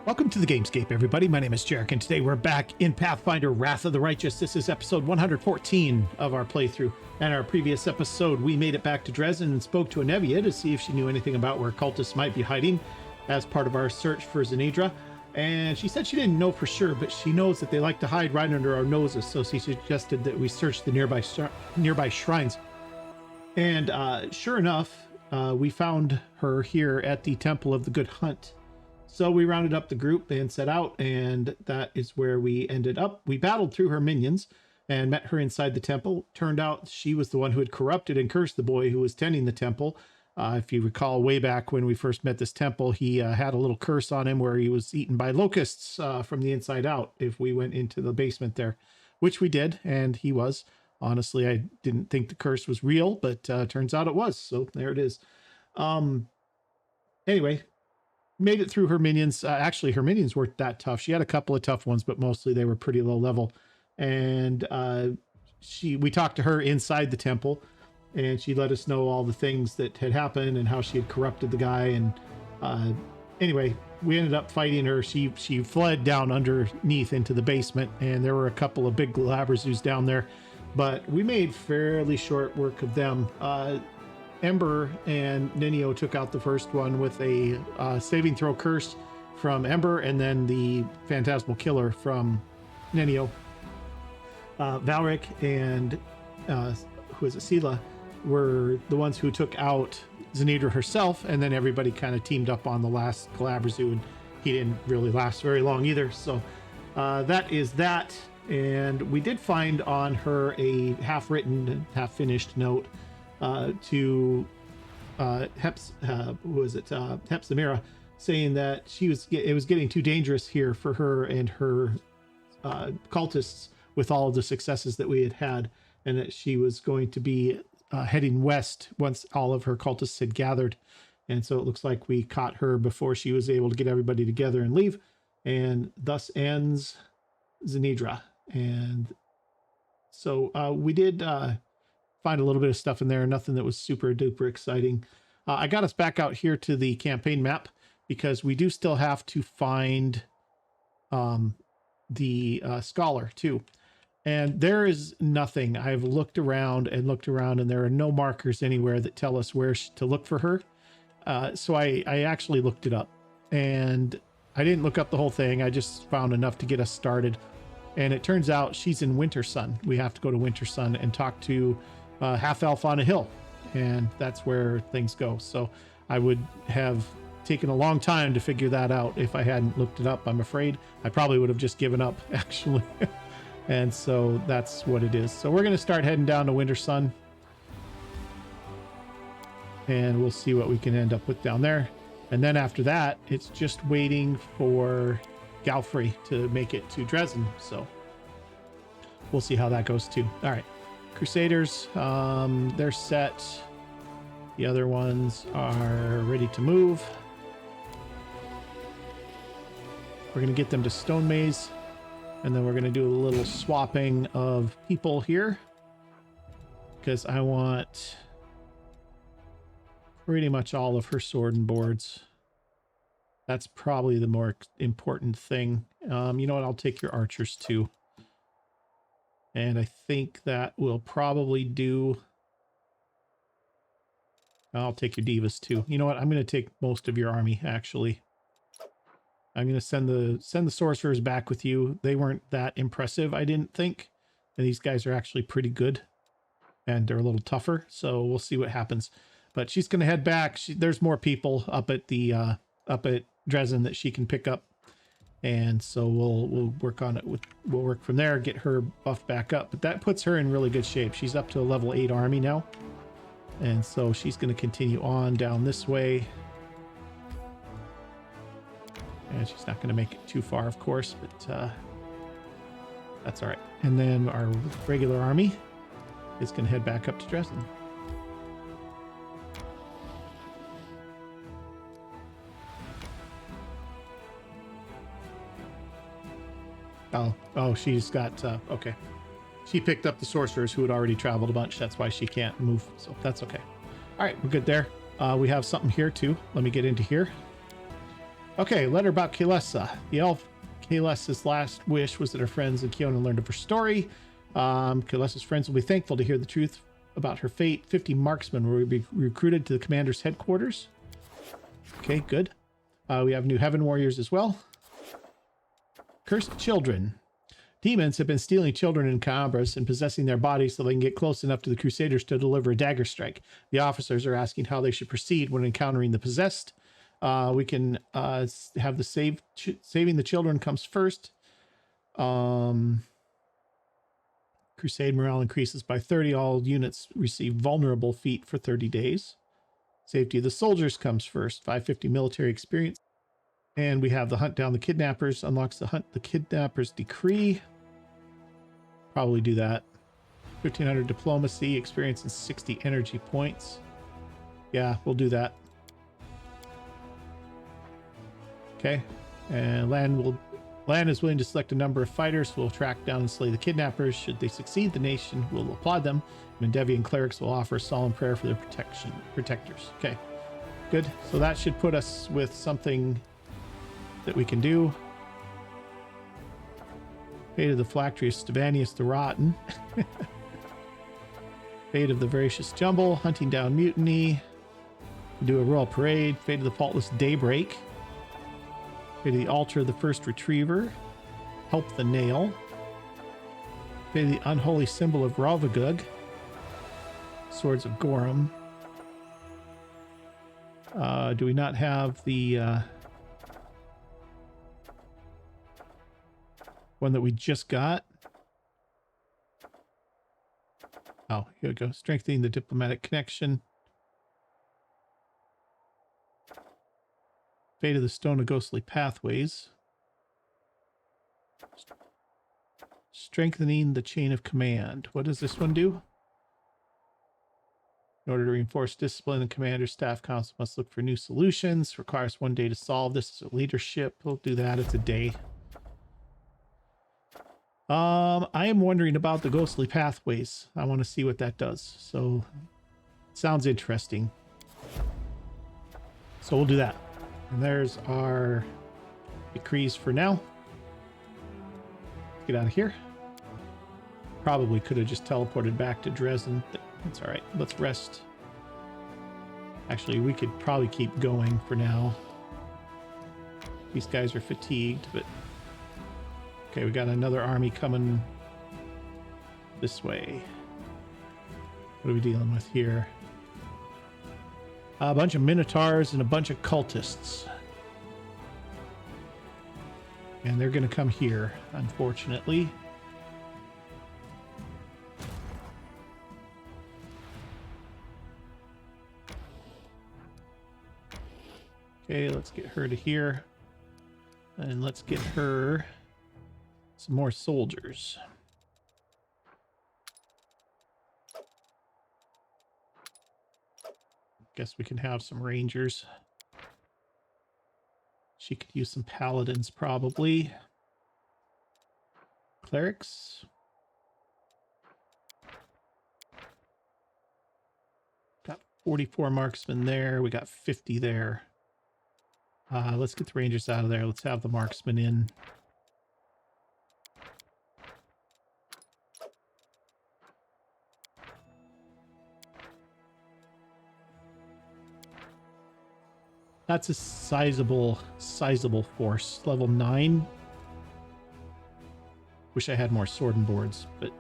Welcome to the Gamescape, everybody. My name is Jarek, and today we're back in Pathfinder Wrath of the Righteous. This is episode 114 of our playthrough. In our previous episode, we made it back to Dresden and spoke to Miammir to see if she knew anything about where cultists might be hiding as part of our search for Zenidra. And she said she didn't know for sure, but she knows that they like to hide right under our noses, so she suggested that we search the nearby shrines. And sure enough, we found her here at the Temple of the Good Hunt. So we rounded up the group and set out, and that is where we ended up. We battled through her minions and met her inside the temple. Turned out she was the one who had corrupted and cursed the boy who was tending the temple. If you recall, way back when we first met this temple, he had a little curse on him where he was eaten by locusts from the inside out if we went into the basement there, which we did, and he was. Honestly, I didn't think the curse was real, but turns out it was, so there it is. Anyway, made it through her minions. Actually, her minions weren't that tough. She had a couple of tough ones, but mostly they were pretty low level. And we talked to her inside the temple, and she let us know all the things that had happened and how she had corrupted the guy. And anyway, we ended up fighting her. She fled down underneath into the basement, and there were a couple of big Glabrazoos down there, but we made fairly short work of them. Ember and Ninio took out the first one with a saving throw curse from Ember, and then the Phantasmal Killer from Ninio. Valric and who is it, Sela, were the ones who took out Zenidra herself, and then everybody kind of teamed up on the last Galabrazoo, and he didn't really last very long either. So that is that. And we did find on her a half-written, half-finished note to Hepzibah, saying that it was getting too dangerous here for her and her cultists with all of the successes that we had, and that she was going to be heading west once all of her cultists had gathered. And so it looks like we caught her before she was able to get everybody together and leave, and thus ends Zenidra. And so we did find a little bit of stuff in there, nothing that was super duper exciting. I got us back out here to the campaign map because we do still have to find the scholar too. And there is nothing. I've looked around, and there are no markers anywhere that tell us where to look for her. So I actually looked it up, and I didn't look up the whole thing. I just found enough to get us started. And it turns out she's in Winter Sun. We have to go to Winter Sun and talk to half elf on a hill, and that's where things go. So I would have taken a long time to figure that out if I hadn't looked it up. I'm afraid I probably would have just given up, actually. And so that's what it is. So we're going to start heading down to Winter Sun, and we'll see what we can end up with down there. And then after that, it's just waiting for Galfrey to make it to Dresden. So we'll see how that goes too. All right. Crusaders, they're set. The other ones are ready to move. We're going to get them to Stone Maze, and then we're going to do a little swapping of people here, because I want pretty much all of her sword and boards. That's probably the more important thing. You know what? I'll take your archers too. And I think that will probably do. I'll take your divas too. You know what? I'm going to take most of your army, actually. I'm going to send the sorcerers back with you. They weren't that impressive, I didn't think. And these guys are actually pretty good, and they're a little tougher. So we'll see what happens. But she's going to head back. There's more people up at the up at Dresden that she can pick up. And so we'll work on it. We'll work from there, get her buffed back up. But that puts her in really good shape. She's up to a level 8 army now. And so she's going to continue on down this way. And she's not going to make it too far, of course, but that's all right. And then our regular army is going to head back up to Dresden. Oh, she's got, okay. She picked up the sorcerers who had already traveled a bunch. That's why she can't move, so that's okay. All right, we're good there. We have something here too. Let me get into here. Okay, letter about Kaelessa. The elf Kaelessa's last wish was that her friends and Kiona learned of her story. Kaelessa's friends will be thankful to hear the truth about her fate. 50 marksmen will be recruited to the commander's headquarters. Okay, good. We have new heaven warriors as well. Cursed children. Demons have been stealing children in Cambras and possessing their bodies so they can get close enough to the Crusaders to deliver a dagger strike. The officers are asking how they should proceed when encountering the possessed. We can have the saving the children comes first. Crusade morale increases by 30. All units receive vulnerable feat for 30 days. Safety of the soldiers comes first. 550 military experience. And we have the hunt down the kidnappers. Unlocks the hunt the kidnappers decree. Probably do that. 1500 diplomacy. Experience and 60 energy points. Yeah, we'll do that. Okay. And land is willing to select a number of fighters who will track down and slay the kidnappers. Should they succeed, the nation will applaud them. Mendevian clerics will offer a solemn prayer for their protectors. Okay, good. So that should put us with something that we can do. Fate of the Phylactery of Stevanius the Rotten. Fate of the Voracious Jumble. Hunting down mutiny. Do a royal parade. Fate of the Faultless Daybreak. Fate of the Altar of the First Retriever. Help the Nail. Fate of the Unholy Symbol of Ravagug. Swords of Gorham. Do we not have the one that we just got? Oh, here we go. Strengthening the diplomatic connection. Fate of the Stone of Ghostly Pathways. Strengthening the chain of command. What does this one do? In order to reinforce discipline, the commander's staff council must look for new solutions. Requires 1 day to solve. This is a leadership. We'll do that. It's a day. I am wondering about the Ghostly Pathways. I want to see what that does. So, sounds interesting. So we'll do that. And there's our decrees for now. Get out of here. Probably could have just teleported back to Dresden. That's all right. Let's rest. Actually, we could probably keep going for now. These guys are fatigued, but... Okay, we got another army coming this way. What are we dealing with here? A bunch of Minotaurs and a bunch of cultists. And they're going to come here, unfortunately. Okay, let's get her to here. And let's get her some more soldiers. Guess we can have some rangers. She could use some paladins, probably. Clerics. Got 44 marksmen there. We got 50 there. Let's get the rangers out of there. Let's have the marksmen in. That's a sizable force. Level 9. Wish I had more sword and boards, but... In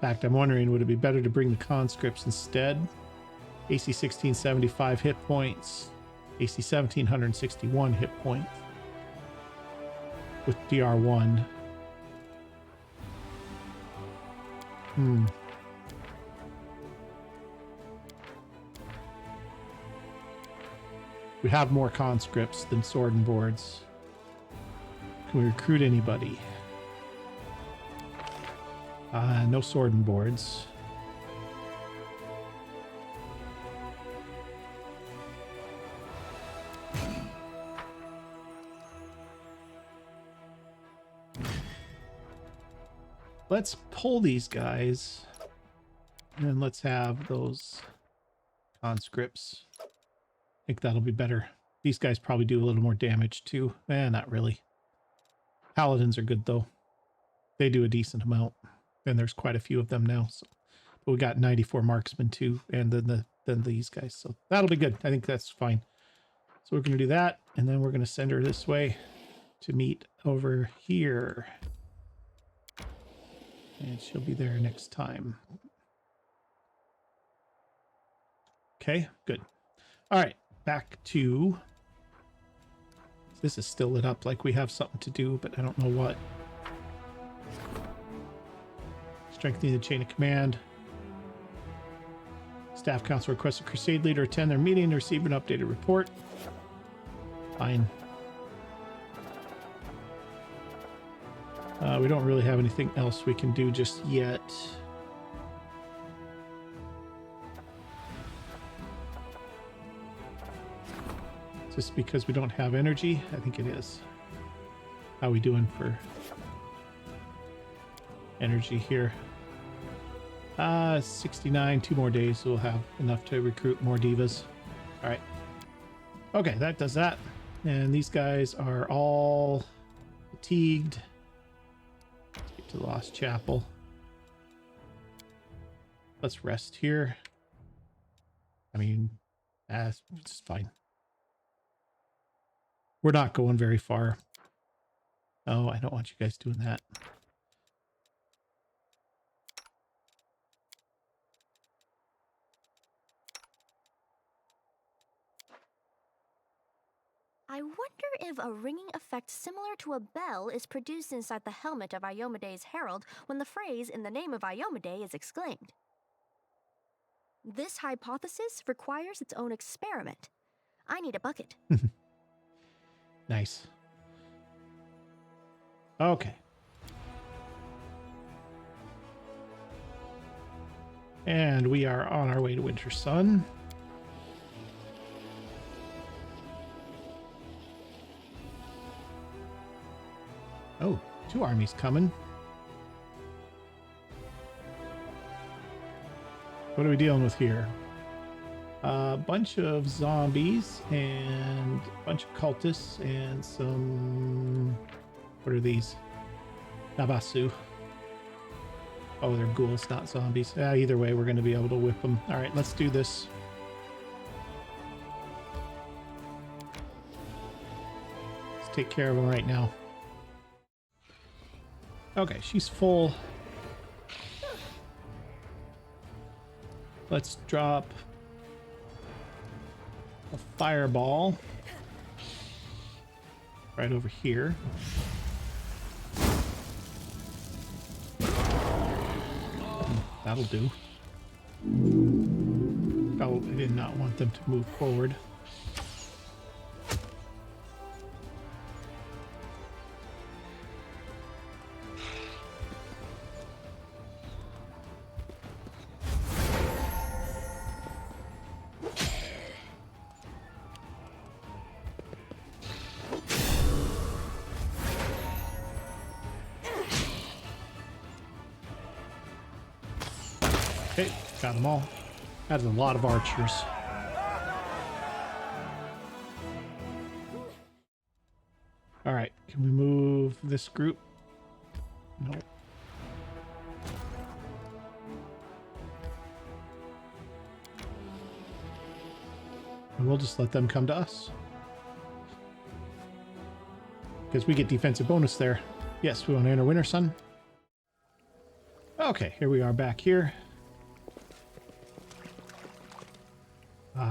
fact, I'm wondering, would it be better to bring the conscripts instead? AC 1675 hit points. AC 1761 hit points. With DR1. We have more conscripts than sword and boards. Can we recruit anybody? No sword and boards. Let's pull these guys. And let's have those conscripts. think that'll be better. These guys probably do a little more damage too. Not really. Paladins are good though. They do a decent amount. And there's quite a few of them now. So, but we got 94 marksmen too, and then these guys. So that'll be good. I think that's fine. So we're going to do that, and then we're going to send her this way to meet over here. And she'll be there next time. Okay, good. All right, back to... This is still lit up like we have something to do, but I don't know what. Strengthening the chain of command. Staff council requests a crusade leader attend their meeting to receive an updated report. Fine. We don't really have anything else we can do just yet. Is this because we don't have energy? I think it is. How are we doing for energy here? 69, 2 more days, so we'll have enough to recruit more divas. All right. Okay, that does that. And these guys are all fatigued. Let's get to the Lost Chapel. Let's rest here. I mean, it's fine. We're not going very far. Oh, I don't want you guys doing that. I wonder if a ringing effect similar to a bell is produced inside the helmet of Iomede's herald when the phrase "in the name of Iomede" is exclaimed. This hypothesis requires its own experiment. I need a bucket. Nice. Okay. And we are on our way to Winter Sun. Oh, 2 armies coming. What are we dealing with here? A bunch of zombies and a bunch of cultists and some... What are these? Nabasu. Oh, they're ghouls, not zombies. Either way, we're going to be able to whip them. All right, let's do this. Let's take care of them right now. Okay, she's full. Let's drop a fireball right over here. That'll do. Oh, I did not want them to move forward. Okay, got them all. That's a lot of archers. All right, can we move this group? No. And we'll just let them come to us. Because we get defensive bonus there. Yes, we want to enter Winter Sun. Okay, here we are back here.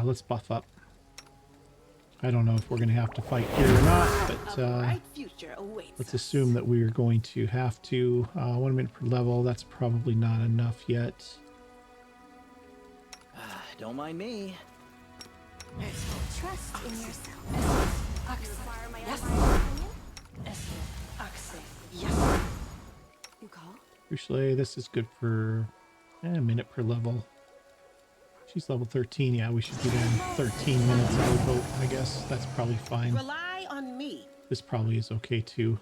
Let's buff up. I don't know if we're going to have to fight here or not, but let's assume that we're going to have to. 1 minute per level, that's probably not enough yet. Don't mind me. Trust in yourself. Yes. You call? Usually this is good for a minute per level. She's level 13. Yeah, we should be there in 13 minutes, I would hope. I guess that's probably fine. Rely on me. This probably is okay too.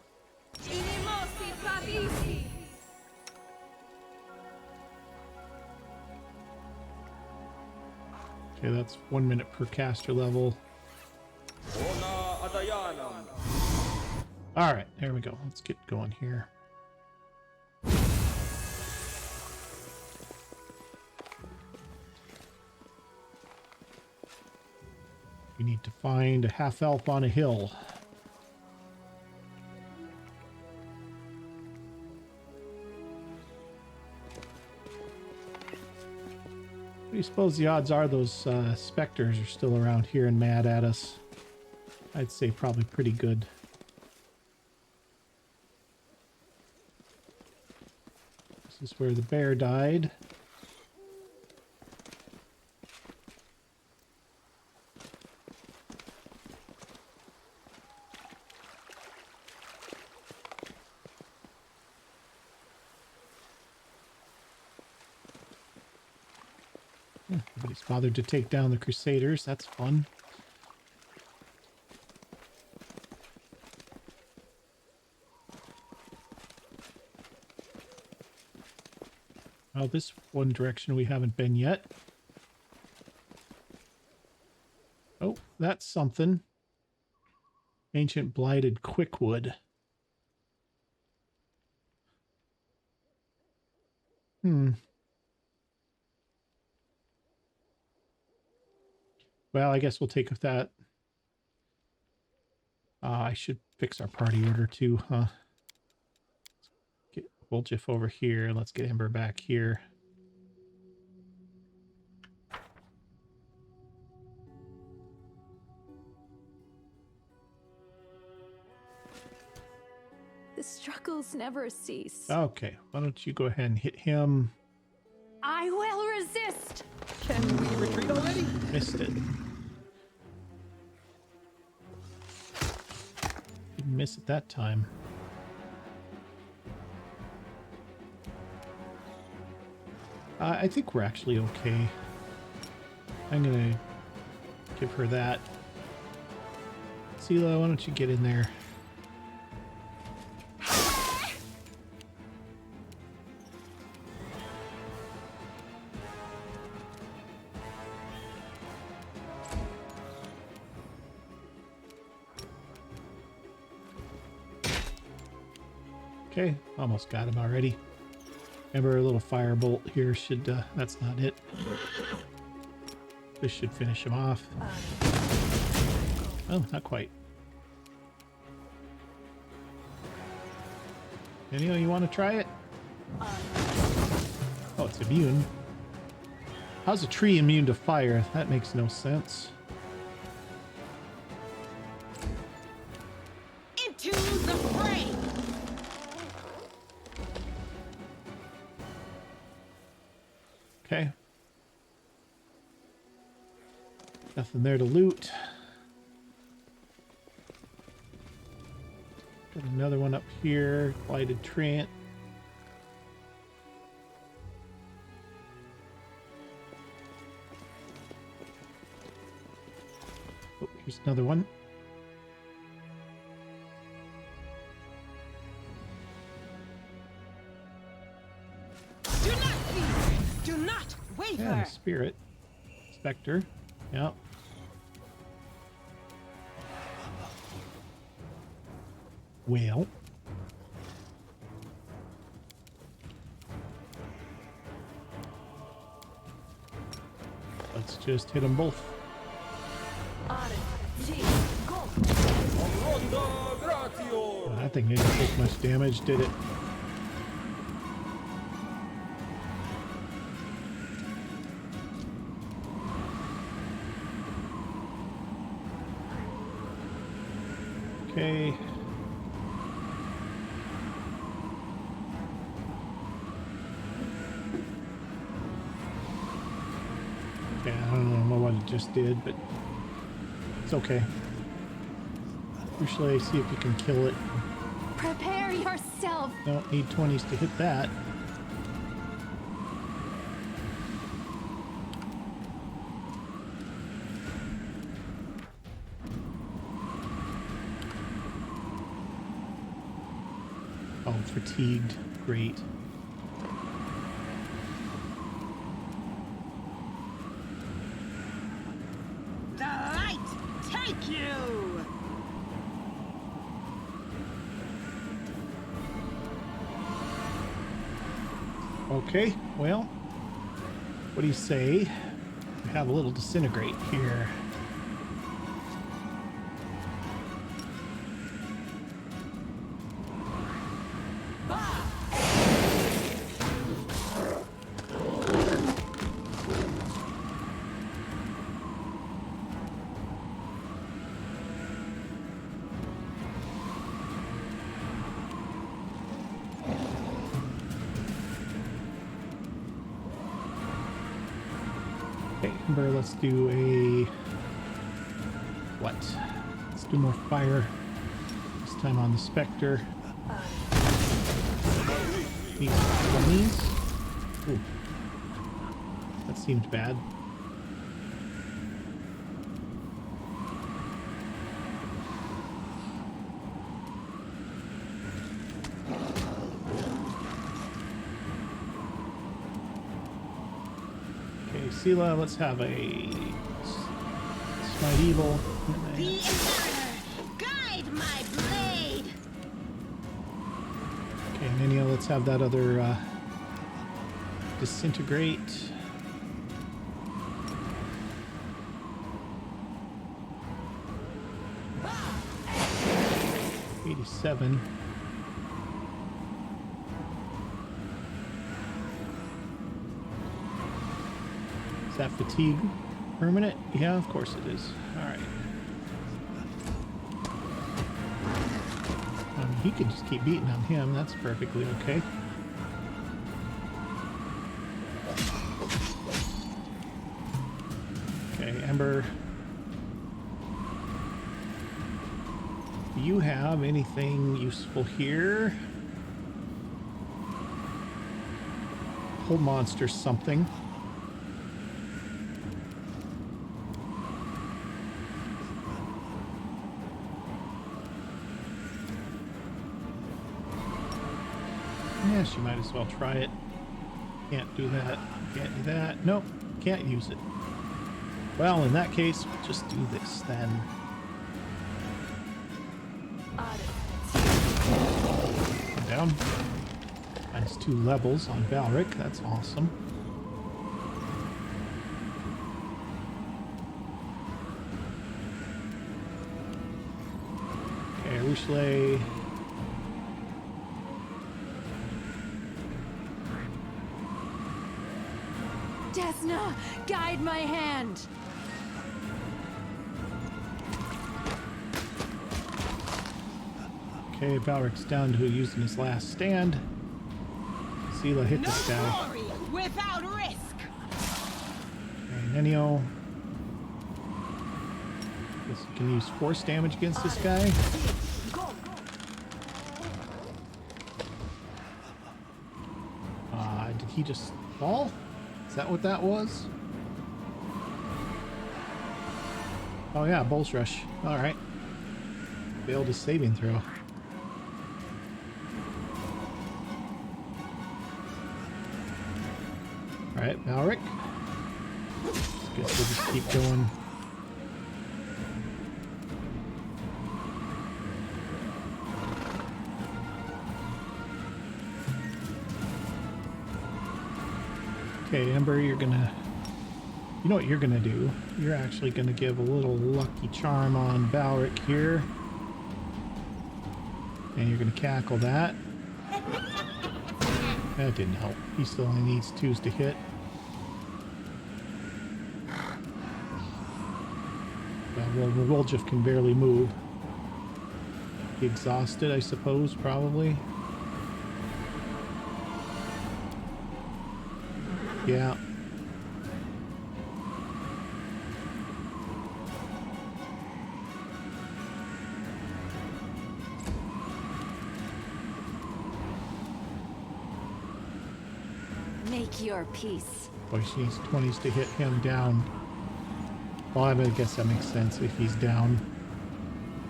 Okay, that's 1 minute per caster level. All right, there we go. Let's get going here. We need to find a half elf on a hill. What do you suppose the odds are those specters are still around here and mad at us? I'd say probably pretty good. This is where the bear died. Nobody's bothered to take down the Crusaders. That's fun. Oh, this one direction we haven't been yet. Oh, that's something. Ancient blighted quickwood. Well, I guess we'll take that. I should fix our party order too, huh? Get Woljiff over here. Let's get Ember back here. The struggles never cease. Okay, why don't you go ahead and hit him? I will resist. Can we retreat already? Missed it. Didn't miss it that time. I think we're actually okay. I'm gonna give her that. Sela, why don't you get in there? Okay, almost got him already. Remember, a little firebolt here should, that's not it. This should finish him off. Oh, not quite. Anyway, you want to try it? Oh, it's immune. How's a tree immune to fire? That makes no sense. Into the fray! Okay. Nothing there to loot. Got another one up here. Blighted Trant. Oh, here's another one. Do not fear! Do not waver! Yeah, Spirit. Spectre. Yep. Well. Let's just hit them both. Well, that thing didn't take much damage, did it? Okay. Okay, I don't know what it just did, but it's okay. Usually see if you can kill it. Prepare yourself. Don't need 20s to hit that. Oh, fatigued. Great. break you! Okay, well, what do you say? We have a little disintegrate here. Okay, Ember, let's do a... what? Let's do more fire. This time on the Spectre. These 20s. Ooh. That seemed bad. Sela, let's have a Smite Evil. The Inheritor, guide my blade! Okay, Ninio, let's have that other Disintegrate. $87. That fatigue permanent? Yeah, of course it is. Alright. He could just keep beating on him. That's perfectly okay. Okay, Ember. Do you have anything useful here? Hold monster something. Yes, you might as well try it. Can't do that. Can't do that. Nope. Can't use it. Well, in that case, we'll just do this then. Down. Minus 2 levels on Valric. That's awesome. Okay, Rushley. Desna, guide my hand. Okay, Valric's down to using his last stand. Sela hit this guy. Glory without risk! Okay, Nenio. Guess you can use force damage against this guy. Did he just fall? Is that what that was? Oh yeah, Bull's Rush. Alright. Failed his saving throw. Alright, Valric. Guess we'll just keep going. Okay, Ember, you're gonna... You know what you're gonna do? You're actually gonna give a little lucky charm on Valric here. And you're gonna cackle that. That didn't help. He still only needs 2s to hit. Well, Woljeff can barely move. Exhausted, I suppose, probably. Yeah. Make your peace. Boy, she needs 20s to hit him down. Well, I guess that makes sense if he's down.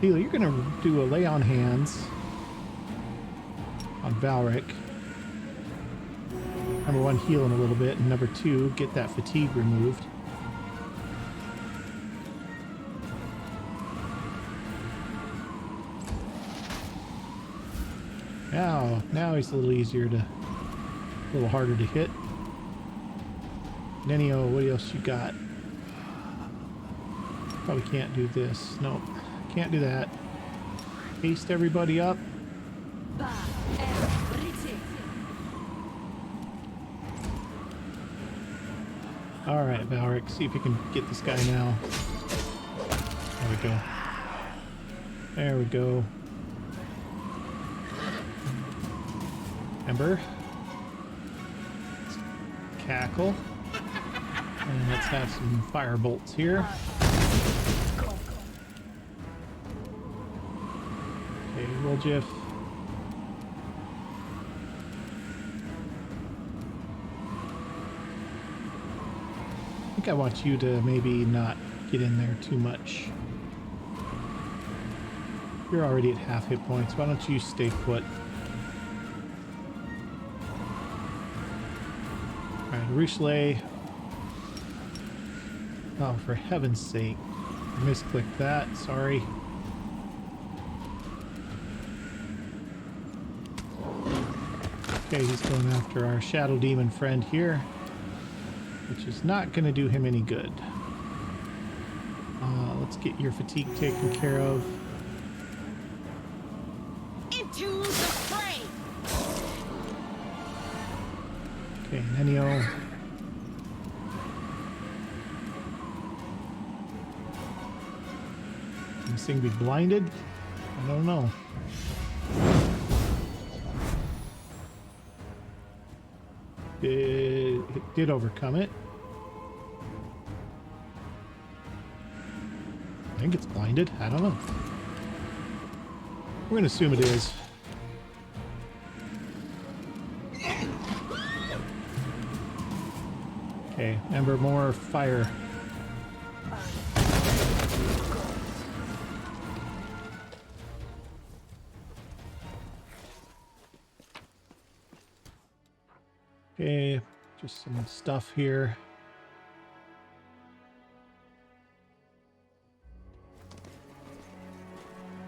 Sela, you're gonna do a lay on hands on Valric. Number 1, heal him a little bit, and number 2, get that fatigue removed. Now he's a little a little harder to hit. Nenio, what else you got? Probably can't do this. Nope, can't do that. Haste everybody up. All right, Valric, see if you can get this guy now. There we go. There we go. Ember. Cackle. And let's have some fire bolts here. Okay, Woljif. I think I want you to maybe not get in there too much. You're already at half hit points. Why don't you stay put? Alright, Rochelet. Oh, for heaven's sake. I misclicked that. Sorry. Okay, he's going after our Shadow Demon friend here, which is not going to do him any good. Let's get your fatigue taken care of. Into the fray! Okay, Nenio. Can this thing be blinded? I don't know. It did overcome it. I think it's blinded. I don't know. We're going to assume it is. Okay, Ember, more fire. Okay, just some stuff here.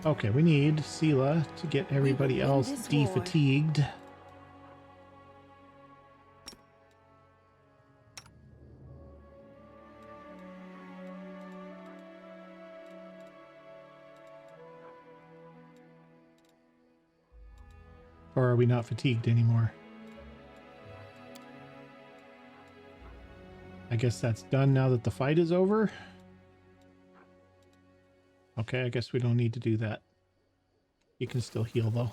Okay, we need Sela to get everybody else defatigued. Or are we not fatigued anymore? I guess that's done now that the fight is over. Okay, I guess we don't need to do that. You can still heal though.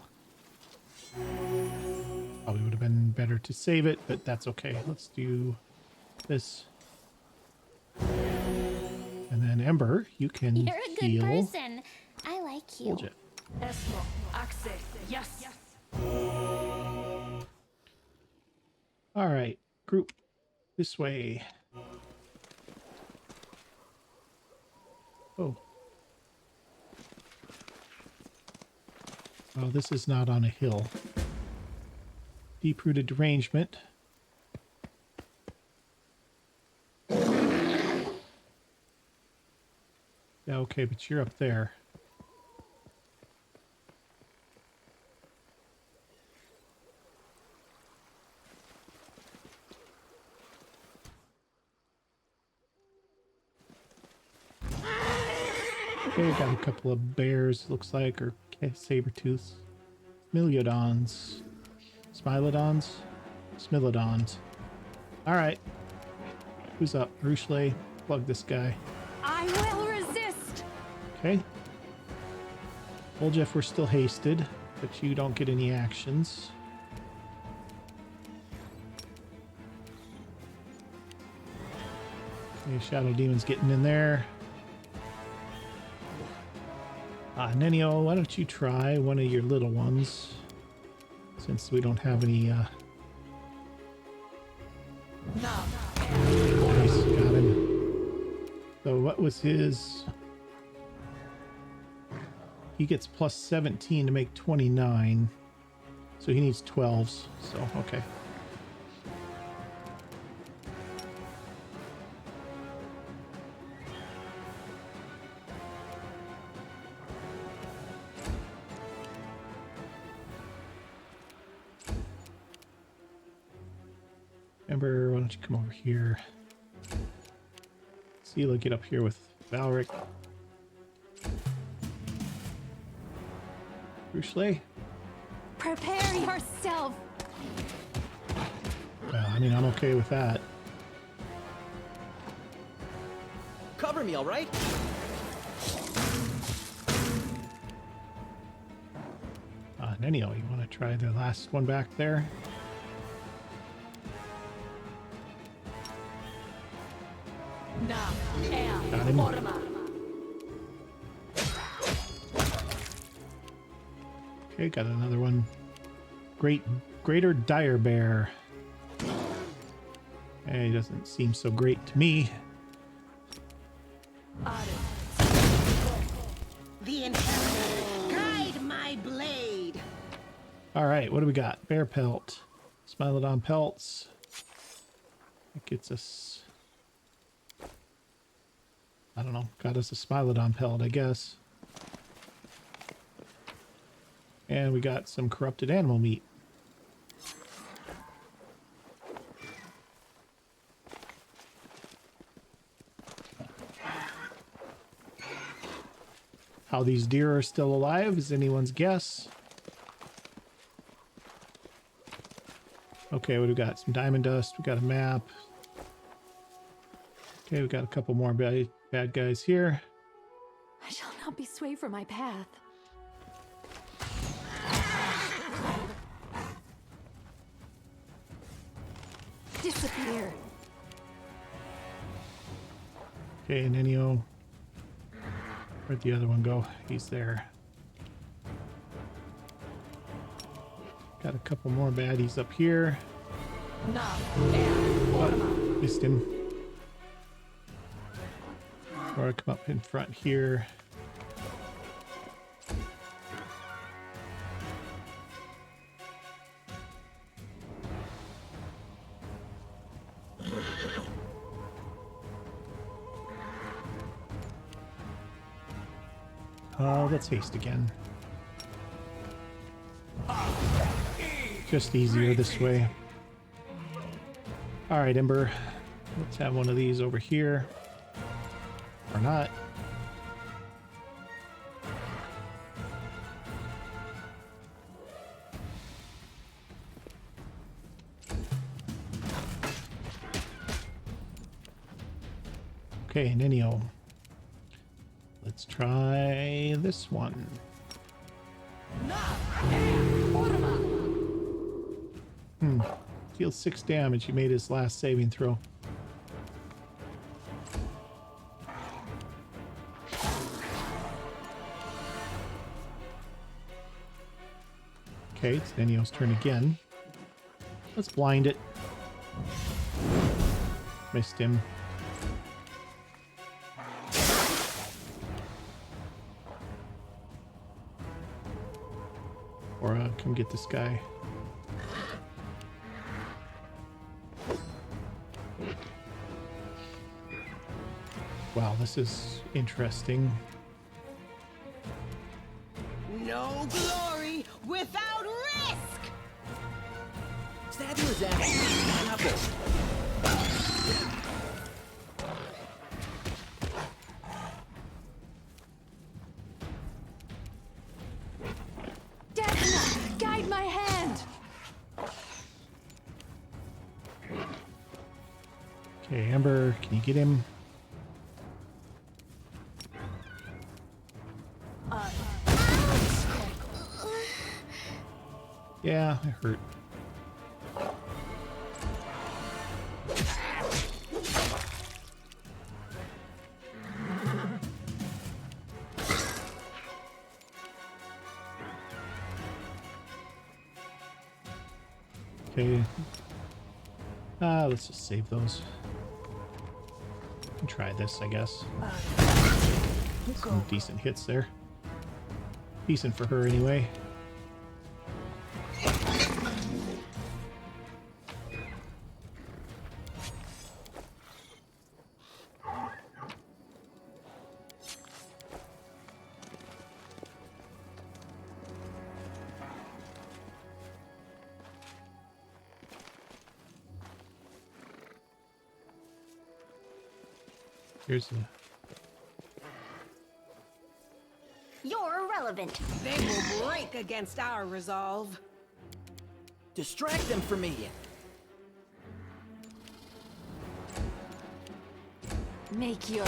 Probably would have been better to save it, but that's okay. Let's do this. And then Ember, you can You're a good heal. person. I like you. Hold it. Yes. All right, group this way. Oh. Well, this is not on a hill. Deep-rooted derangement. Yeah, okay, but you're up there. Okay, got a couple of bears, looks like, or saber-tooths. Smilodons. Smilodons? Smilodons. Alright. Who's up? Rochelet. Plug this guy. I will resist. Okay. Woljif, we're still hasted, but you don't get any actions. Okay, Shadow Demon's getting in there. Nenio, why don't you try one of your little ones? Since we don't have any, Nice, got him. So what was his... He gets plus 17 to make 29. So he needs 12s, so okay. Amber, why don't you come over here? Seela, get up here with Valric. Bruchley? Prepare yourself. Well, I mean, I'm okay with that. Cover me, all right? Nenio, you want to try the last one back there? Got him. Okay, got another one. Greater Dire Bear. Hey, he doesn't seem so great to me. The inheritor, guide my blade. All right, what do we got? Bear pelt, Smilodon pelts. That gets us, I don't know, got us a Smilodon pelt, I guess. And we got some corrupted animal meat. How these deer are still alive is anyone's guess. Okay, what do we got? Some diamond dust. We got a map. Okay, we got a couple more bad guys here. I shall not be swayed from my path. Disappear. Okay, Nenio. Where'd the other one go? He's there. Got a couple more baddies up here. Oh, missed him. Or I come up in front here. Let's haste again. Just easier this way. All right, Ember. Let's have one of these over here. Or not. Okay, Nenio. Let's try this one. Deals 6 damage. He made his last saving throw. Okay, it's Nenio's turn again. Let's blind it. Missed him. Or come get this guy. Wow, this is interesting. No glory without risk. Stab his ass. Apple. Daphne, guide my hand. Okay, Amber, can you get him? Yeah, it hurt. Okay. Let's just save those. And try this, I guess. Some decent hits there. Decent for her anyway. Here's a... You're irrelevant. They will break against our resolve. Distract them from me. Make your...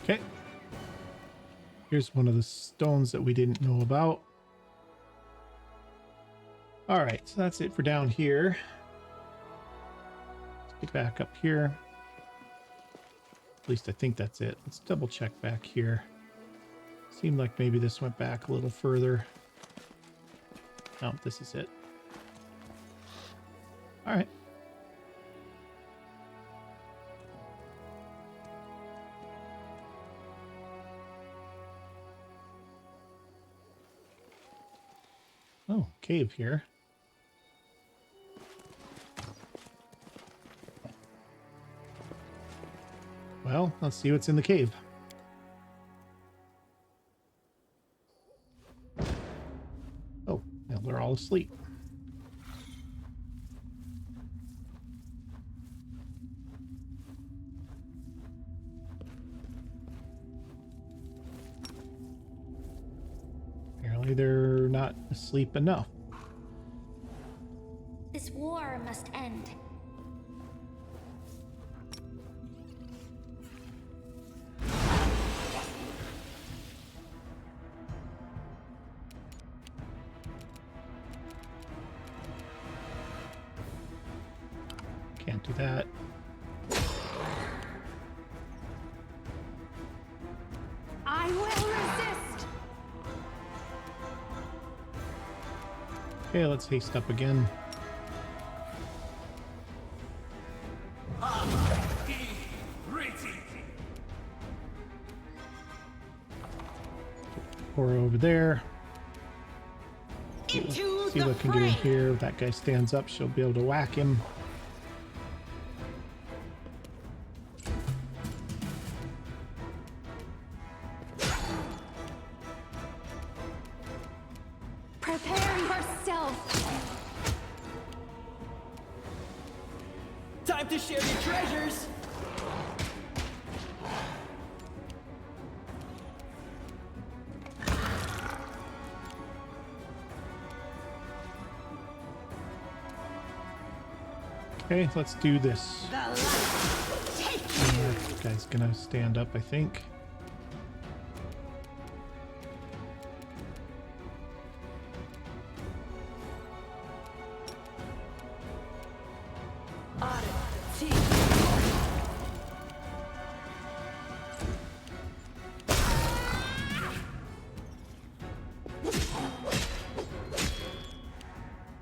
Okay. Here's one of the stones that we didn't know about. All right, so that's it for down here. Let's get back up here. At least I think that's it. Let's double check back here. Seemed like maybe this went back a little further. No, this is it. All right. Oh, cave here. Well, let's see what's in the cave. Oh, now they're all asleep. Apparently they're not asleep enough. This war must end. Can't do that. I will resist! Okay, let's haste up again. Pour over there. Into See the what I can do in fray. here. If that guy stands up, she'll be able to whack him. Prepare yourself! Time to share your treasures. Okay, let's do this. The light. Take This guy's gonna stand up, I think.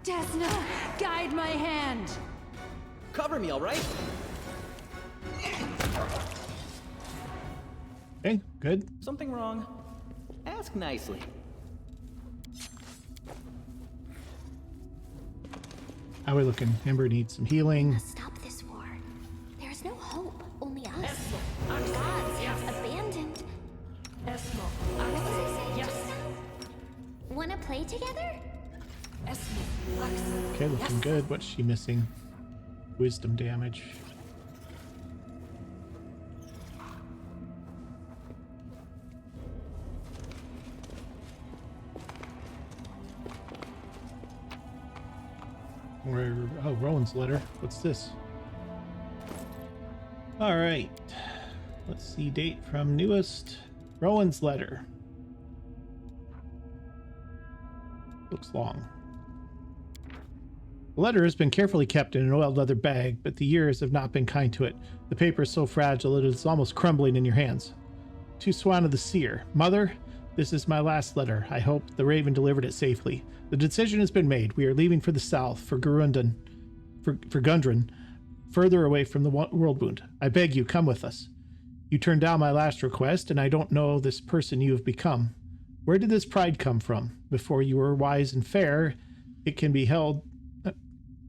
Desna, guide my hand! Cover me, all right? Okay, good. Something wrong? Ask nicely. How are we looking? Ember needs some healing. Stop this war. There is no hope. Only us. Our gods have abandoned. What did I say just now? Wanna play together? Okay, looking good. What's she missing? Wisdom damage. Where? Oh, Rowan's letter. What's this? All right. Let's see. Date from newest. Rowan's letter. Looks long. The letter has been carefully kept in an oiled leather bag, but the years have not been kind to it. The paper is so fragile it is almost crumbling in your hands. To Swan of the Seer. Mother, this is my last letter. I hope the Raven delivered it safely. The decision has been made. We are leaving for the south, for Gundren, further away from the world wound. I beg you, come with us. You turned down my last request, and I don't know this person you have become. Where did this pride come from? Before you were wise and fair, it can be held...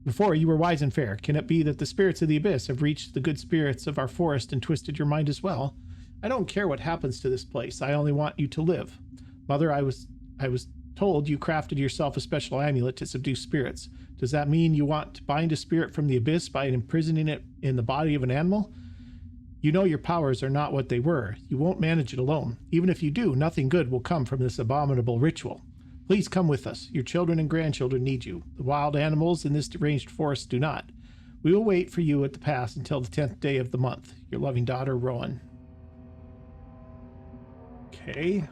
Before you were wise and fair, can it be that the spirits of the abyss have reached the good spirits of our forest and twisted your mind as well? I don't care what happens to this place. I only want you to live. Mother, I was told you crafted yourself a special amulet to subdue spirits. Does that mean you want to bind a spirit from the abyss by imprisoning it in the body of an animal? You know your powers are not what they were. You won't manage it alone. Even if you do, nothing good will come from this abominable ritual. Please come with us. Your children and grandchildren need you. The wild animals in this deranged forest do not. We will wait for you at the pass until the 10th day of the month. Your loving daughter, Rowan. Okay.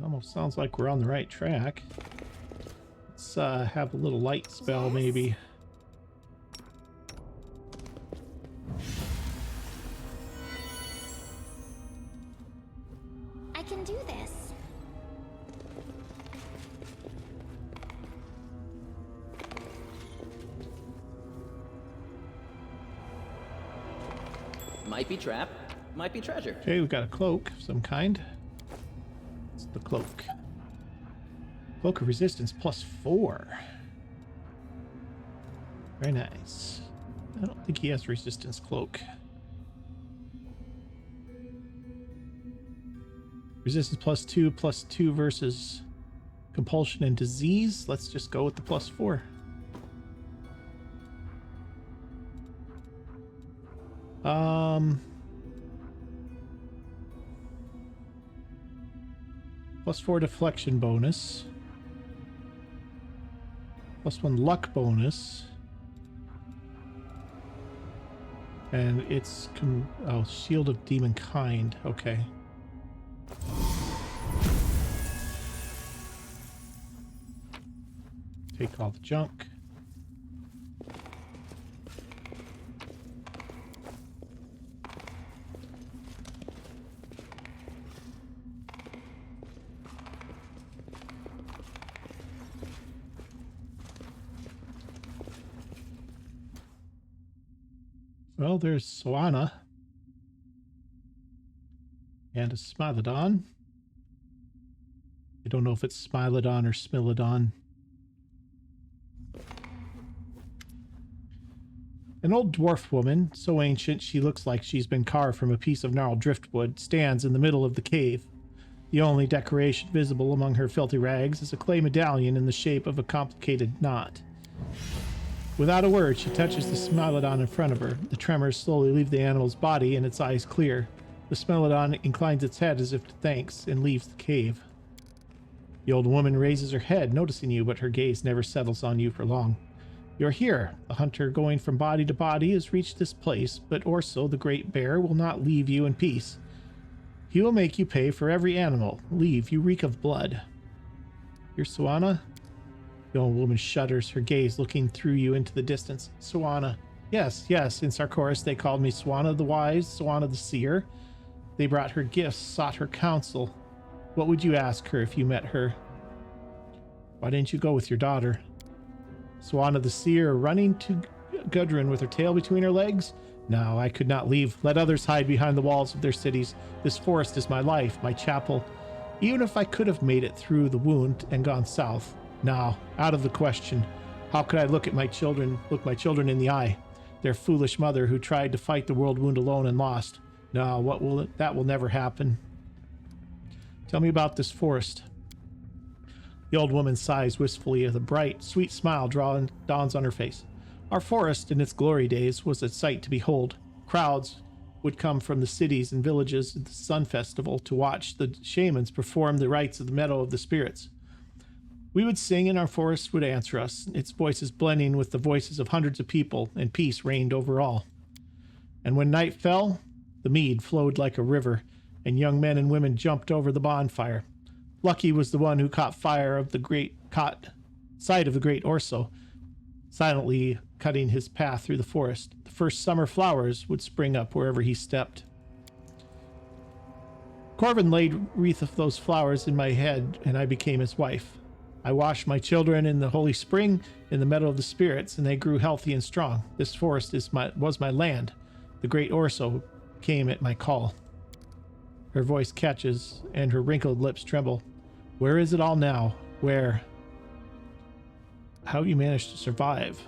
Almost sounds like we're on the right track. Let's have a little light spell, maybe. I can do this. Might be trap, might be treasure. Okay, we've got a cloak of some kind. What's the cloak? Cloak of resistance +4. Very nice. I don't think he has resistance cloak. Resistance +2 versus compulsion and disease. Let's just go with the +4. +4 deflection bonus. +1 luck bonus. And it's Shield of Demon Kind. Okay. Take all the junk. Well, there's Swana. And a Smilodon. I don't know if it's Smilodon or Smilodon. An old dwarf woman, so ancient she looks like she's been carved from a piece of gnarled driftwood, stands in the middle of the cave. The only decoration visible among her filthy rags is a clay medallion in the shape of a complicated knot. Without a word, she touches the Smilodon in front of her. The tremors slowly leave the animal's body and its eyes clear. The Smilodon inclines its head as if to thanks and leaves the cave. The old woman raises her head, noticing you, but her gaze never settles on you for long. You're here. The hunter going from body to body has reached this place, but Orso, the great bear, will not leave you in peace. He will make you pay for every animal. Leave, you reek of blood. You're Swana? The old woman shudders, her gaze looking through you into the distance. Swana. Yes, yes, in Sarkoris they called me Swana the Wise, Swana the Seer. They brought her gifts, sought her counsel. What would you ask her if you met her? Why didn't you go with your daughter? Swana the Seer, running to Gudrun with her tail between her legs? No, I could not leave. Let others hide behind the walls of their cities. This forest is my life, my chapel. Even if I could have made it through the wound and gone south. No, out of the question. How could I look my children in the eye? Their foolish mother who tried to fight the world wound alone and lost. No, that will never happen. Tell me about this forest. The old woman sighs wistfully as a bright, sweet smile dawns on her face. Our forest in its glory days was a sight to behold. Crowds would come from the cities and villages at the Sun Festival to watch the shamans perform the rites of the Meadow of the Spirits. We would sing and our forest would answer us, its voices blending with the voices of hundreds of people, and peace reigned over all. And when night fell, the mead flowed like a river, and young men and women jumped over the bonfire. Lucky was the one who caught sight of the great Orso, silently cutting his path through the forest. The first summer flowers would spring up wherever he stepped. Corvin laid wreath of those flowers in my head, and I became his wife. I washed my children in the holy spring in the Meadow of the Spirits, and they grew healthy and strong. This forest was my land. The great Orso came at my call. Her voice catches, and her wrinkled lips tremble. Where is it all now? Where? How you managed to survive?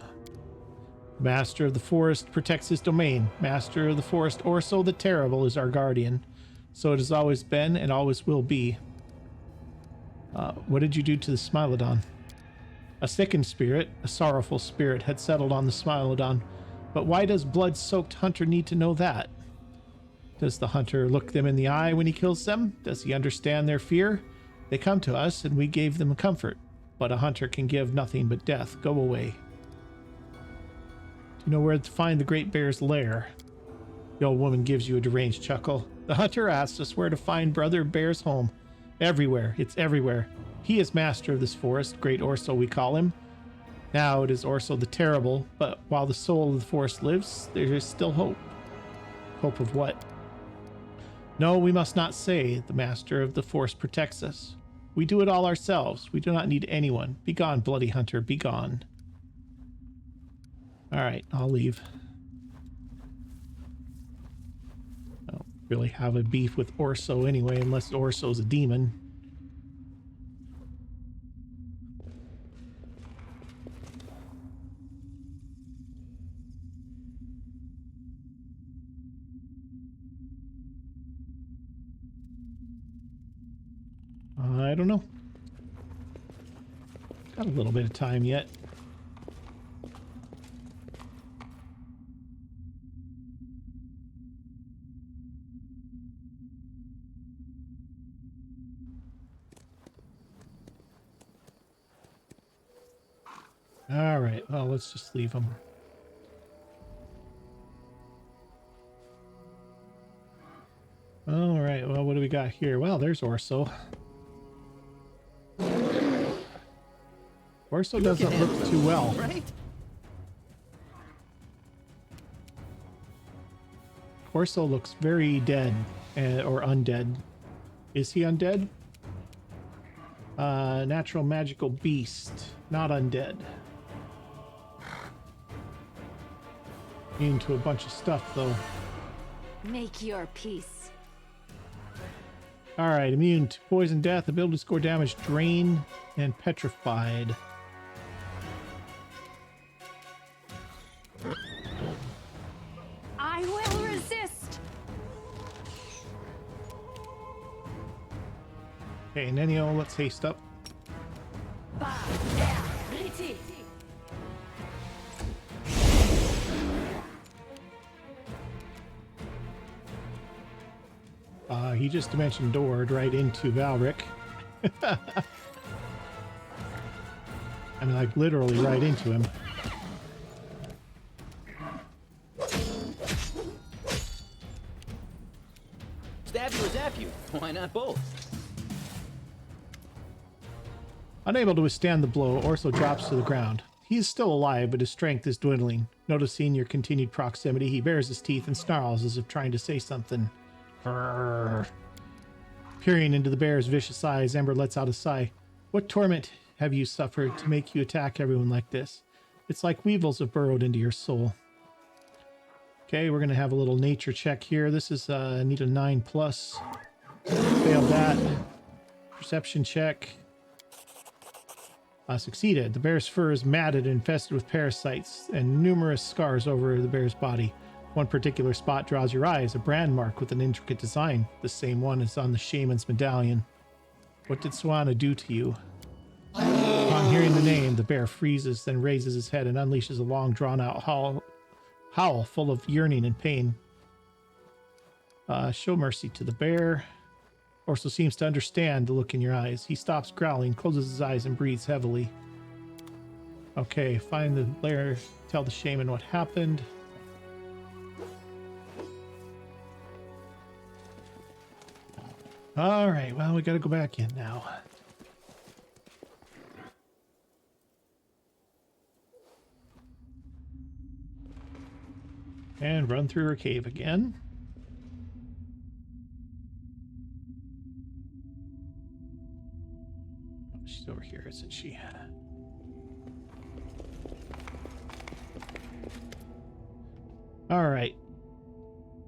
Master of the forest protects his domain. Master of the forest, Orso the Terrible, is our guardian. So it has always been and always will be. What did you do to the Smilodon? A sickened spirit, a sorrowful spirit, had settled on the Smilodon. But why does blood-soaked hunter need to know that? Does the hunter look them in the eye when he kills them? Does he understand their fear? They come to us and we gave them comfort. But a hunter can give nothing but death. Go away. Do you know where to find the great bear's lair? The old woman gives you a deranged chuckle. The hunter asks us where to find brother bear's home. Everywhere. It's everywhere. He is master of this forest, great Orso we call him. Now it is Orso the Terrible, but while the soul of the forest lives, there is still hope. Hope of what? No, we must not say the master of the forest protects us. We do it all ourselves. We do not need anyone. Begone, bloody hunter, begone. Alright, I'll leave. I don't really have a beef with Orso anyway, unless Orso's a demon. I don't know. Got a little bit of time yet. All right, well, let's just leave them. All right, well, what do we got here? Well, there's Orso. Orso doesn't look too well. Right? Orso looks very dead, or undead. Is he undead? Natural magical beast, not undead. Into a bunch of stuff, though. Make your peace. Alright, immune to poison, death, ability to score damage, drain, and petrified. I will resist. Okay, Nenio, let's haste up. He just dimension doored right into Valric. I mean, like, literally right into him. Stab you or zap you? Why not both? Unable to withstand the blow, Orso drops to the ground. He is still alive, but his strength is dwindling. Noticing your continued proximity, he bares his teeth and snarls as if trying to say something. Grrr. Peering into the bear's vicious eyes, Ember lets out a sigh. What torment have you suffered to make you attack everyone like this? It's like weevils have burrowed into your soul. Okay, we're going to have a little nature check here. This is, need a 9+. Failed that. Perception check. Succeeded. The bear's fur is matted and infested with parasites and numerous scars over the bear's body. One particular spot draws your eyes, a brand mark with an intricate design. The same one is on the shaman's medallion. What did Swana do to you? Upon hearing the name, the bear freezes, then raises his head and unleashes a long, drawn-out howl full of yearning and pain. Show mercy to the bear. Orso seems to understand the look in your eyes. He stops growling, closes his eyes, and breathes heavily. Okay, find the lair, tell the shaman what happened. All right, well, we got to go back in now. And run through her cave again. Oh, she's over here, isn't she? All right.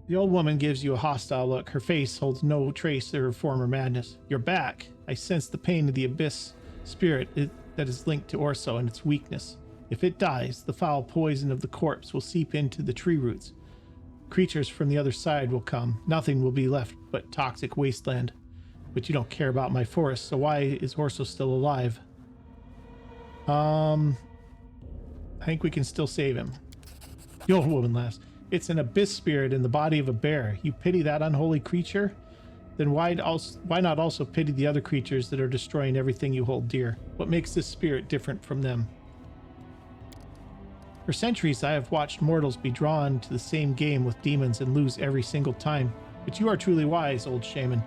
The old woman gives you a hostile look. Her face holds no trace of her former madness. You're back. I sense the pain of the abyss spirit that is linked to Orso and its weakness. If it dies, the foul poison of the corpse will seep into the tree roots. Creatures from the other side will come. Nothing will be left but toxic wasteland. But you don't care about my forest, so why is Orso still alive? I think we can still save him. The old woman laughs. It's an abyss spirit in the body of a bear. You pity that unholy creature? Then why not also pity the other creatures that are destroying everything you hold dear? What makes this spirit different from them? For centuries, I have watched mortals be drawn to the same game with demons and lose every single time. But you are truly wise, old shaman.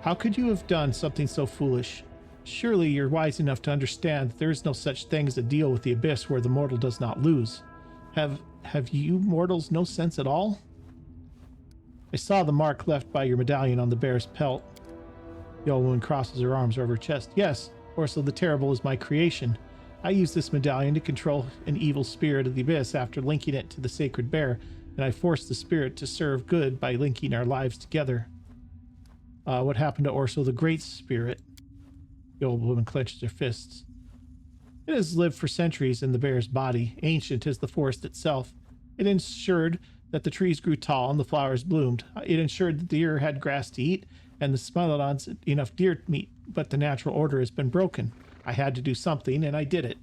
How could you have done something so foolish? Surely you're wise enough to understand that there is no such thing as a deal with the abyss where the mortal does not lose. Have you mortals no sense at all? I saw the mark left by your medallion on the bear's pelt. The old woman crosses her arms over her chest. Yes, Orso the Terrible is my creation. I used this medallion to control an evil spirit of the abyss after linking it to the sacred bear, and I forced the spirit to serve good by linking our lives together. What happened to Orso the Great Spirit? The old woman clenches her fists. It has lived for centuries in the bear's body, ancient as the forest itself. It ensured that the trees grew tall and the flowers bloomed. It ensured that the deer had grass to eat and the smilodons enough deer meat, but the natural order has been broken. I had to do something, and I did it.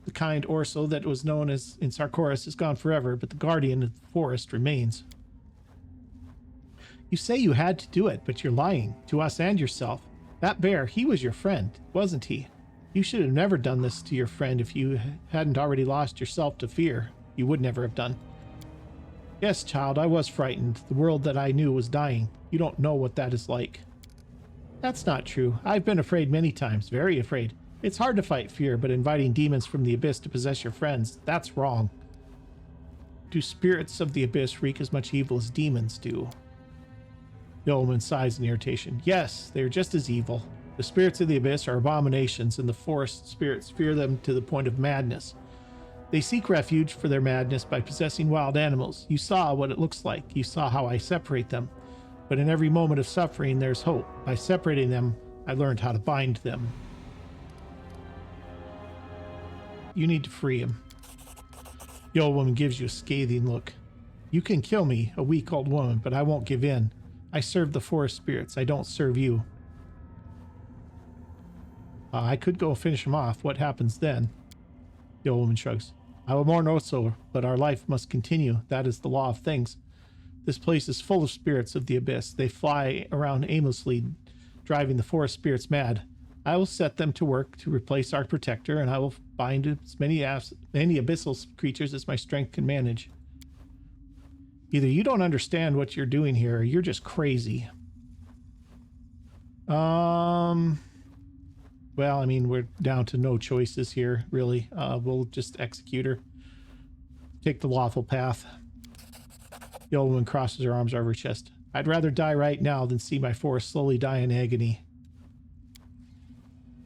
The kind Orso that was known as in Sarkoris is gone forever, but the guardian of the forest remains. You say you had to do it, but you're lying to us and yourself. That bear, he was your friend, wasn't he? You should have never done this to your friend if you hadn't already lost yourself to fear. You would never have done. Yes, child, I was frightened. The world that I knew was dying. You don't know what that is like. That's not true. I've been afraid many times, very afraid. It's hard to fight fear, but inviting demons from the abyss to possess your friends, that's wrong. Do spirits of the abyss wreak as much evil as demons do? The old woman sighs in irritation. Yes, they are just as evil. The spirits of the abyss are abominations, and the forest spirits fear them to the point of madness. They seek refuge for their madness by possessing wild animals. You saw what it looks like. You saw how I separate them. But in every moment of suffering, there's hope. By separating them, I learned how to bind them. You need to free him. The old woman gives you a scathing look. You can kill me, a weak old woman, but I won't give in. I serve the forest spirits. I don't serve you. I could go finish him off. What happens then? The old woman shrugs. I will mourn also, but our life must continue. That is the law of things. This place is full of spirits of the abyss. They fly around aimlessly, driving the forest spirits mad. I will set them to work to replace our protector, and I will bind as many abyssal creatures as my strength can manage. Either you don't understand what you're doing here, or you're just crazy. Well, I mean, we're down to no choices here, really. We'll just execute her. Take the lawful path. The old woman crosses her arms over her chest. I'd rather die right now than see my forest slowly die in agony.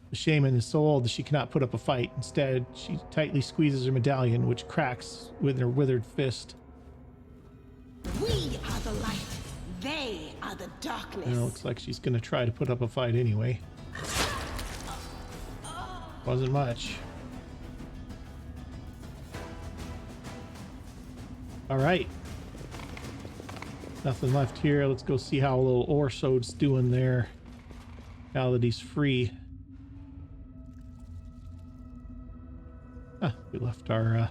The shaman is so old that she cannot put up a fight. Instead, she tightly squeezes her medallion, which cracks with her withered fist. We are the light. They are the darkness. It looks like she's going to try to put up a fight anyway. Wasn't much. All right. Nothing left here. Let's go see how little Orso's doing there. Now that he's free. We left our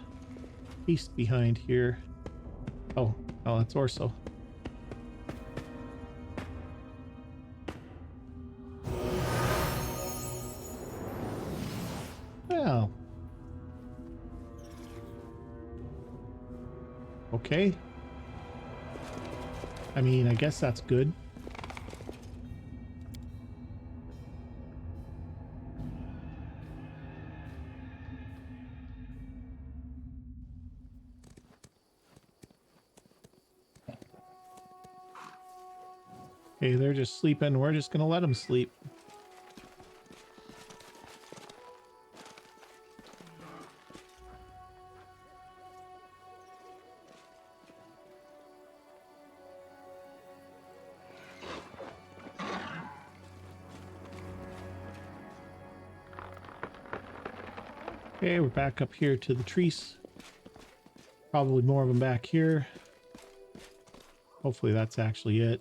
beast behind here. Oh, that's Orso. Well. Okay. I mean, I guess that's good. Okay, they're just sleeping. We're just gonna let them sleep. Okay, we're back up here to the trees. Probably more of them back here. Hopefully that's actually it.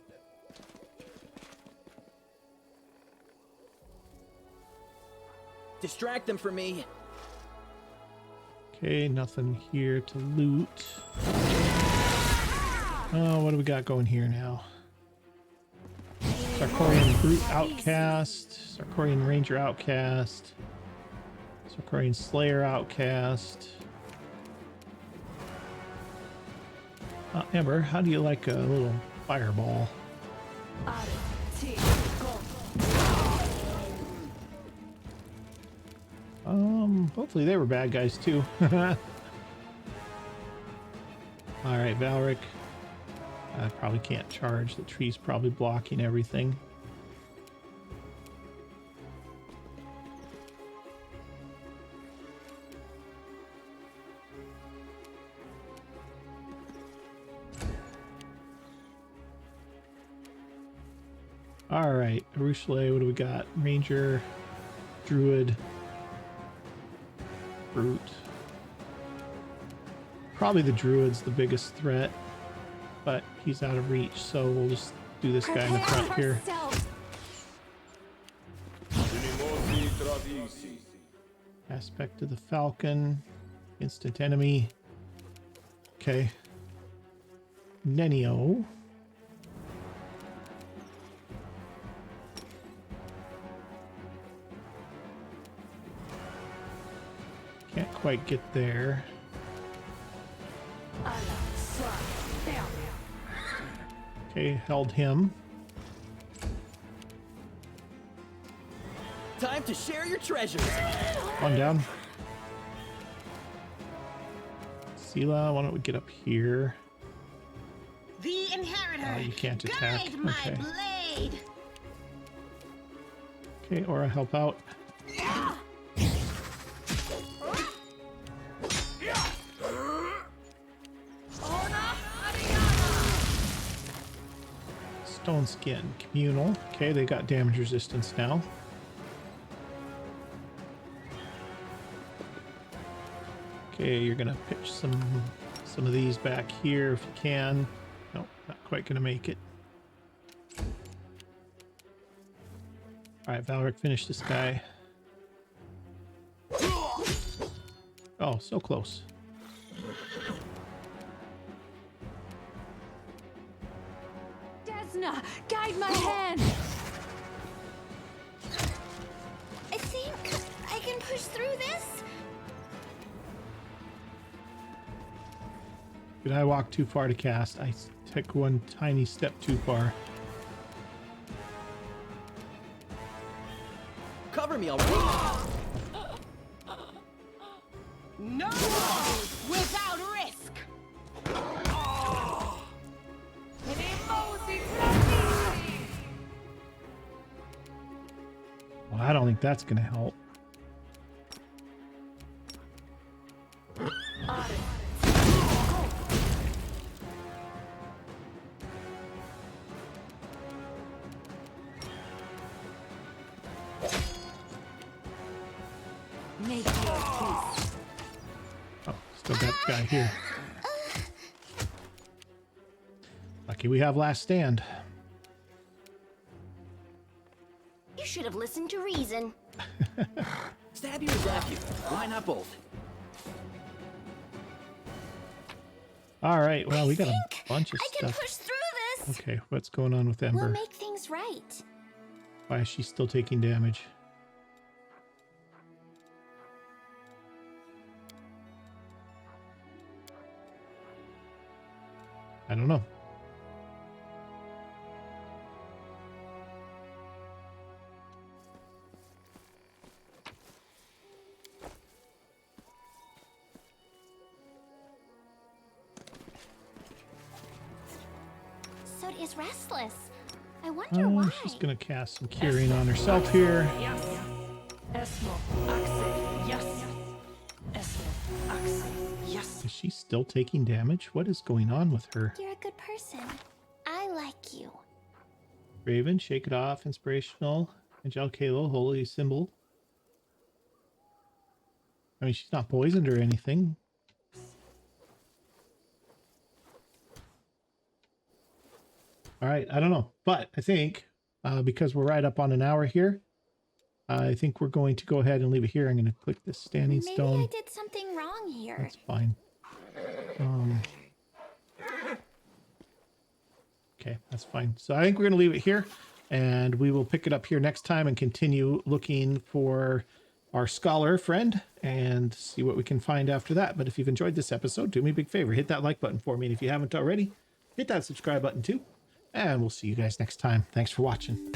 Distract them for me. Okay, nothing here to loot. Oh, what do we got going here now? Sarkorian Brute Outcast. Sarkorian Ranger Outcast. Sarkorian Slayer Outcast. Amber, how do you like a little fireball? Hopefully they were bad guys too. Alright, Valric. I probably can't charge. The tree's probably blocking everything. Alright, Arushale, what do we got? Ranger, Druid, Brute. Probably the Druid's the biggest threat, but he's out of reach, so we'll just do this guy in the front here. Aspect of the Falcon, instant enemy. Okay. Nenio. Can't quite get there. Okay, held him. Time to share your treasures. On down. Sela, why don't we get up here? The inheritor. You can't attack. Guide my Okay. blade. Okay, Aura, help out. Stone Skin, Communal. Okay, they got damage resistance now. Okay, you're gonna pitch some of these back here if you can. Nope, not quite gonna make it. Alright, Valric, finish this guy. Oh, so close. Desna, guide my hand. I think I can push through this. Did I walk too far to cast? I took one tiny step too far. Cover me already. No without risk. Well, I don't think that's gonna help. Make your peace. Oh, still got the guy here. Lucky we have last stand. You should have listened to reason. Stab you or zap you. Why not both? All right, well, we got a bunch of I can stuff. push through this. Okay, what's going on with Ember? We'll make things right. Why is she still taking damage? I don't know. Sodi is restless. I wonder why. She's gonna cast some curing on herself here. Is she still taking damage? What is going on with her? You're a good person. I like you. Raven, shake it off. Inspirational. Angelic Halo, holy symbol. I mean, she's not poisoned or anything. All right, I don't know, but I think because we're right up on an hour here, I think we're going to go ahead and leave it here. I'm going to click this standing Maybe stone. I did something wrong here. That's fine. Okay, that's fine. So I think we're going to leave it here, and we will pick it up here next time and continue looking for our scholar friend and see what we can find after that. But if you've enjoyed this episode, do me a big favor, hit that like button for me. And if you haven't already, hit that subscribe button too. And we'll see you guys next time. Thanks for watching.